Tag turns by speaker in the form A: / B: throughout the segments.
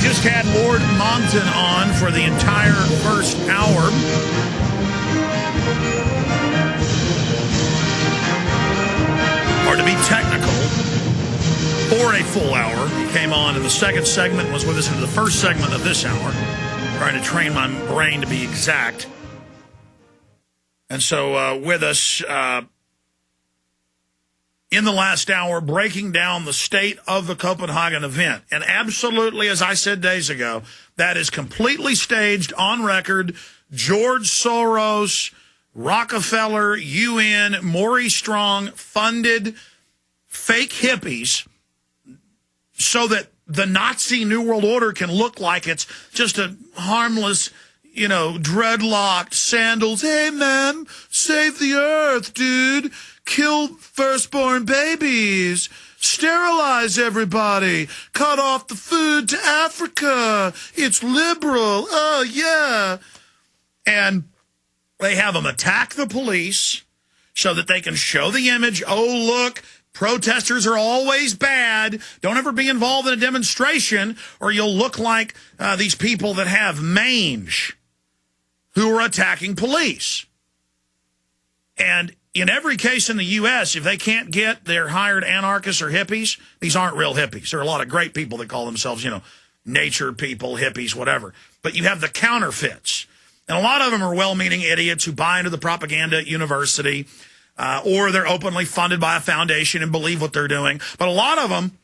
A: just had Lord Monckton on for the entire first hour. Or to be technical, for a full hour. He came on in the second segment, was with us in the first segment of this hour, trying to train my brain to be exact. And so with us in the last hour, breaking down the state of the Copenhagen event. And absolutely, as I said days ago, that is completely staged, on record. George Soros, Rockefeller, UN, Maurice Strong funded fake hippies so that the Nazi New World Order can look like it's just a harmless, dreadlocked sandals. Hey, man, save the earth, dude. Kill firstborn babies. Sterilize everybody. Cut off the food to Africa. It's liberal. Oh, yeah. And they have them attack the police so that they can show the image. Oh, look, protesters are always bad. Don't ever be involved in a demonstration or you'll look like these people that have mange who are attacking police. And in every case in the U.S., if they can't get their hired anarchists or hippies, these aren't real hippies. There are a lot of great people that call themselves, nature people, hippies, whatever. But you have the counterfeits. And a lot of them are well-meaning idiots who buy into the propaganda at university, or they're openly funded by a foundation and believe what they're doing. But a lot of them,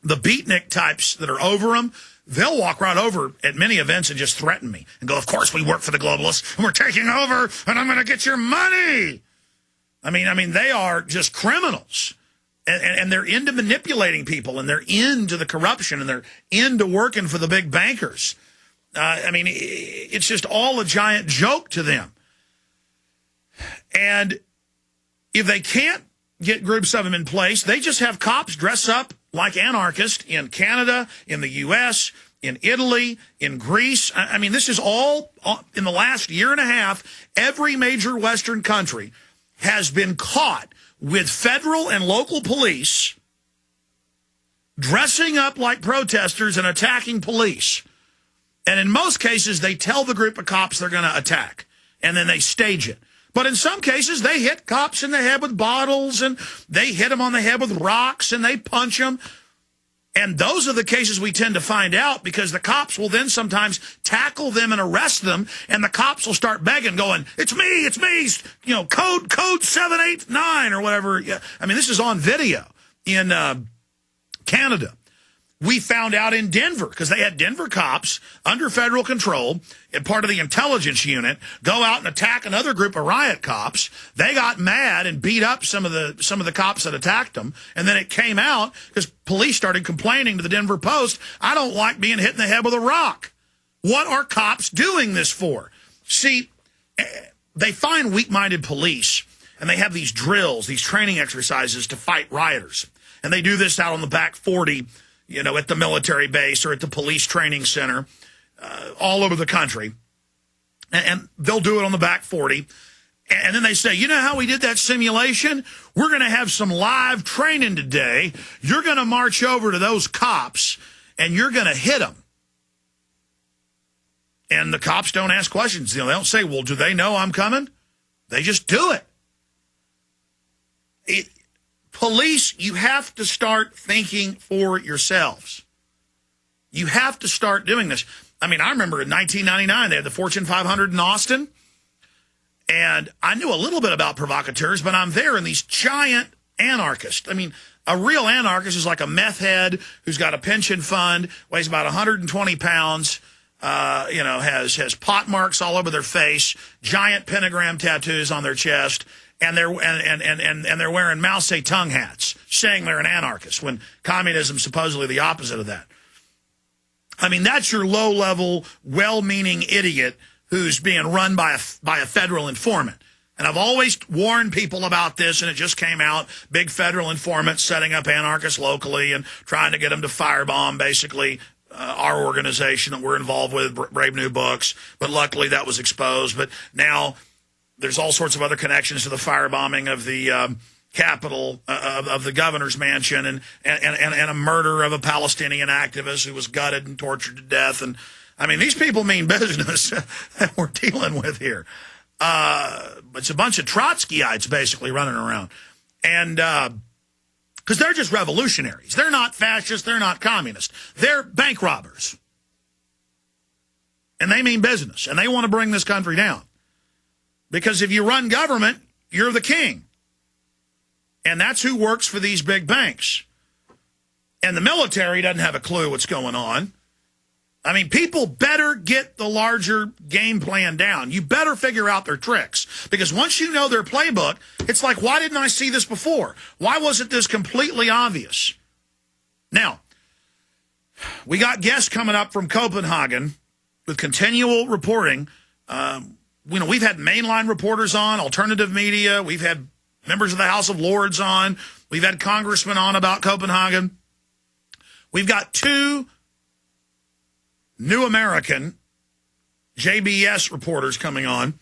A: the beatnik types that are over them, they'll walk right over at many events and just threaten me and go, of course we work for the globalists, and we're taking over, and I'm going to get your money. I mean, they are just criminals. And they're into manipulating people, and they're into the corruption, and they're into working for the big bankers. It's just all a giant joke to them. And if they can't get groups of them in place, they just have cops dress up like anarchists in Canada, in the U.S., in Italy, in Greece. This is all in the last year and a half. Every major Western country has been caught with federal and local police dressing up like protesters and attacking police. And in most cases, they tell the group of cops they're going to attack, and then they stage it. But in some cases, they hit cops in the head with bottles, and they hit them on the head with rocks, and they punch them. And those are the cases we tend to find out, because the cops will then sometimes tackle them and arrest them, and the cops will start begging, going, it's me, code 789 or whatever. This is on video in Canada. We found out in Denver, because they had Denver cops under federal control and part of the intelligence unit go out and attack another group of riot cops. They got mad and beat up some of the cops that attacked them. And then it came out because police started complaining to the Denver Post, I don't like being hit in the head with a rock. What are cops doing this for? See, they find weak-minded police, and they have these drills, these training exercises to fight rioters. And they do this out on the back 40, at the military base or at the police training center, all over the country. And they'll do it on the back 40. And then they say, you know how we did that simulation? We're going to have some live training today. You're going to march over to those cops, and you're going to hit them. And the cops don't ask questions. They don't say, well, do they know I'm coming? They just do it. Police, you have to start thinking for yourselves. You have to start doing this. I remember in 1999, they had the Fortune 500 in Austin. And I knew a little bit about provocateurs, but I'm there, and these giant anarchists. A real anarchist is like a meth head who's got a pension fund, weighs about 120 pounds, has pot marks all over their face, giant pentagram tattoos on their chest. And they're wearing Mao Zedong hats, saying they're an anarchist, when communism is supposedly the opposite of that. That's your low-level, well-meaning idiot who's being run by a federal informant. And I've always warned people about this, and it just came out. Big federal informant setting up anarchists locally and trying to get them to firebomb, basically, our organization that we're involved with, Brave New Books. But luckily that was exposed. But now there's all sorts of other connections to the firebombing of the capital of the governor's mansion, and a murder of a Palestinian activist who was gutted and tortured to death. And I mean, these people mean business that we're dealing with here. It's a bunch of Trotskyites basically running around. And because they're just revolutionaries. They're not fascists. They're not communists. They're bank robbers. And they mean business. And they want to bring this country down. Because if you run government, you're the king. And that's who works for these big banks. And the military doesn't have a clue what's going on. I mean, people better get the larger game plan down. You better figure out their tricks. Because once you know their playbook, it's like, why didn't I see this before? Why wasn't this completely obvious? Now, we got guests coming up from Copenhagen with continual reporting. We've had mainline reporters on, alternative media. We've had members of the House of Lords on. We've had congressmen on about Copenhagen. We've got two New American JBS reporters coming on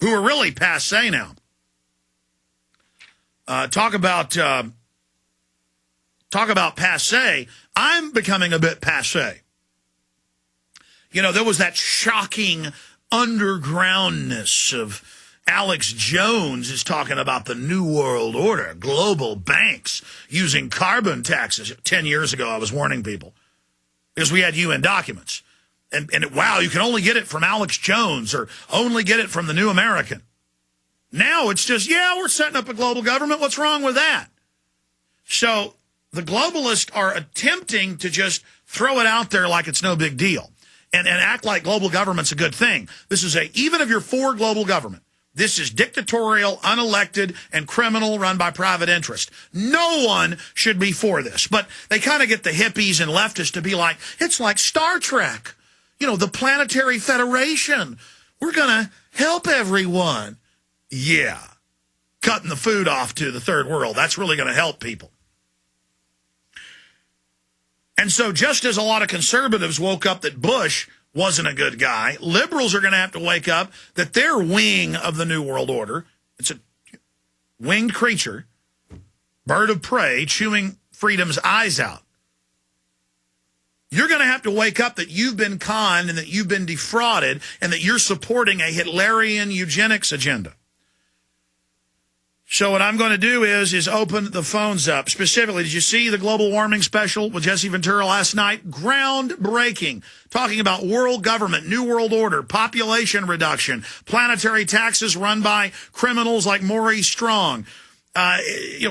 A: who are really passe now. Talk about passe. I'm becoming a bit passe. You know, there was that shocking undergroundness of Alex Jones is talking about the New World Order, global banks using carbon taxes. 10 years ago, I was warning people because we had UN documents. And wow, you can only get it from Alex Jones or only get it from the New American. Now it's just, yeah, we're setting up a global government. What's wrong with that? So the globalists are attempting to just throw it out there like it's no big deal and act like global government's a good thing. This is even if you're for global government, this is dictatorial, unelected, and criminal, run by private interest. No one should be for this. But they kind of get the hippies and leftists to be like, it's like Star Trek. You know, the Planetary Federation. We're going to help everyone. Yeah. Cutting the food off to the third world. That's really going to help people. And so just as a lot of conservatives woke up that Bush wasn't a good guy, liberals are going to have to wake up that their wing of the New World Order, it's a winged creature, bird of prey, chewing freedom's eyes out. You're going to have to wake up that you've been conned and that you've been defrauded and that you're supporting a Hitlerian eugenics agenda. So what I'm going to do is open the phones up. Specifically, did you see the global warming special with Jesse Ventura last night? Groundbreaking. Talking about world government, New World Order, population reduction, planetary taxes run by criminals like Maurice Strong.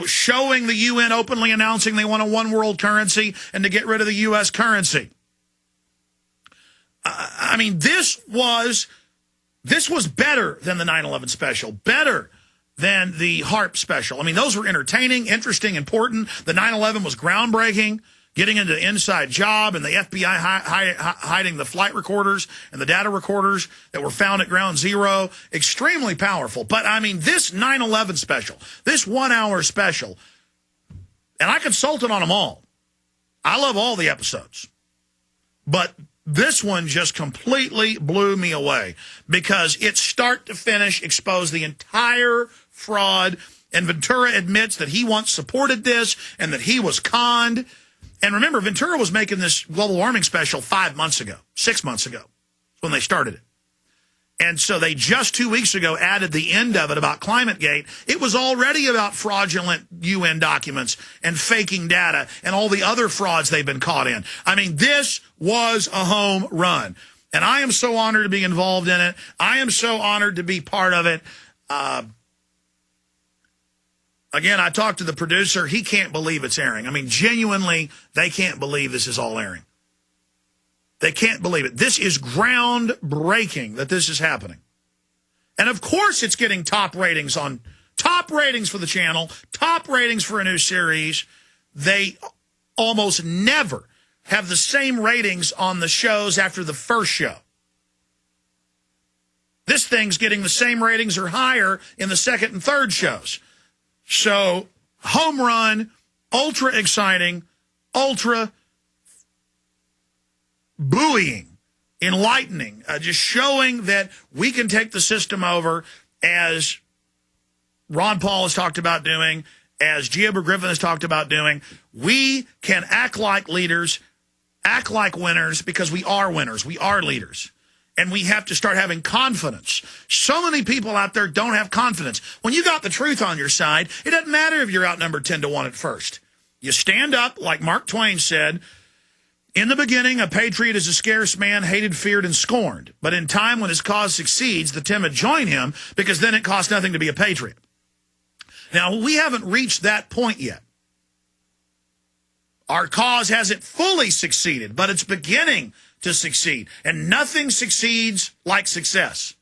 A: Showing the UN openly announcing they want a one world currency and to get rid of the U.S. currency. I mean, this was better than the 9/11 special, better than the HARP special. I mean, those were entertaining, interesting, important. The 9/11 was groundbreaking, getting into the inside job and the FBI hiding the flight recorders and the data recorders that were found at Ground Zero. Extremely powerful. But, I mean, this 9/11 special, this 1 hour special, and I consulted on them all. I love all the episodes. But this one just completely blew me away because it start to finish exposed the entire fraud. And Ventura admits that he once supported this and that he was conned. And remember, Ventura was making this global warming special 5 months ago, 6 months ago, when they started it. And so they just 2 weeks ago added the end of it about ClimateGate. It was already about fraudulent UN documents and faking data and all the other frauds they've been caught in. I mean, this was a home run. And I am so honored to be involved in it. I am so honored to be part of it. Again, I talked to the producer. He can't believe it's airing. I mean, genuinely, they can't believe this is all airing. They can't believe it. This is groundbreaking that this is happening. And of course it's getting top ratings for the channel, top ratings for a new series. They almost never have the same ratings on the shows after the first show. This thing's getting the same ratings or higher in the second and third shows. So, home run, ultra exciting, ultra buoying, enlightening, just showing that we can take the system over as Ron Paul has talked about doing, as Gilbert Griffin has talked about doing. We can act like leaders, act like winners, because we are winners. We are leaders. And we have to start having confidence. So many people out there don't have confidence. When you got the truth on your side, it doesn't matter if you're outnumbered 10-1 at first. You stand up, like Mark Twain said, in the beginning, a patriot is a scarce man, hated, feared, and scorned. But in time, when his cause succeeds, the timid join him, because then it costs nothing to be a patriot. Now, we haven't reached that point yet. Our cause hasn't fully succeeded, but it's beginning to succeed. And nothing succeeds like success.